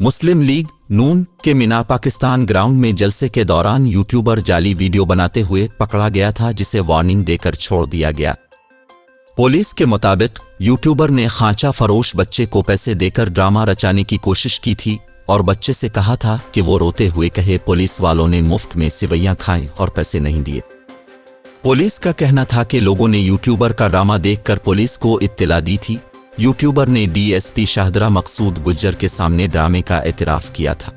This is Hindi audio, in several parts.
मुस्लिम लीग नून के मीनार पाकिस्तान ग्राउंड में जलसे के दौरान यूट्यूबर जाली वीडियो बनाते हुए पकड़ा गया था, जिसे वार्निंग देकर छोड़ दिया गया। पुलिस के मुताबिक यूट्यूबर ने खांचा फरोश बच्चे को पैसे देकर ड्रामा रचाने की कोशिश की थी और बच्चे से कहा था कि वो रोते हुए कहे पुलिस वालों ने मुफ्त में सेवैयां खाएं और पैसे नहीं दिए। पुलिस का कहना था कि लोगों ने यूट्यूबर का ड्रामा देखकर पुलिस को इत्तला दी थी। यूट्यूबर ने डीएसपी शाहदरा मकसूद गुज्जर के सामने ड्रामे का एतराफ़ किया था।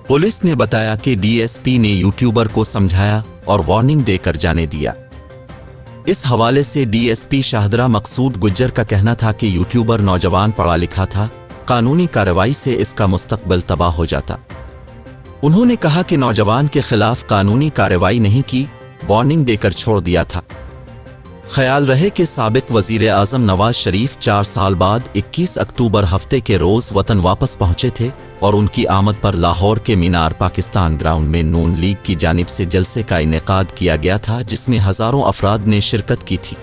पुलिस ने बताया कि डीएसपी ने यूट्यूबर को समझाया और वार्निंग देकर जाने दिया। इस हवाले से डीएसपी शाहदरा मकसूद गुज्जर का कहना था कि यूट्यूबर नौजवान पढ़ा लिखा था, कानूनी कार्रवाई से इसका मुस्तकबिल तबाह हो जाता। उन्होंने कहा कि नौजवान के खिलाफ कानूनी कार्रवाई नहीं की, वार्निंग देकर छोड़ दिया था। ख्याल रहे कि साबिक वजीर आज़म नवाज शरीफ 4 साल बाद 21 अक्टूबर हफ्ते के रोज़ वतन वापस पहुंचे थे और उनकी आमद पर लाहौर के मीनार पाकिस्तान ग्राउंड में नून लीग की जानिब से जलसे का इनेकाद किया गया था, जिसमें हज़ारों अफराद ने शिरकत की थी।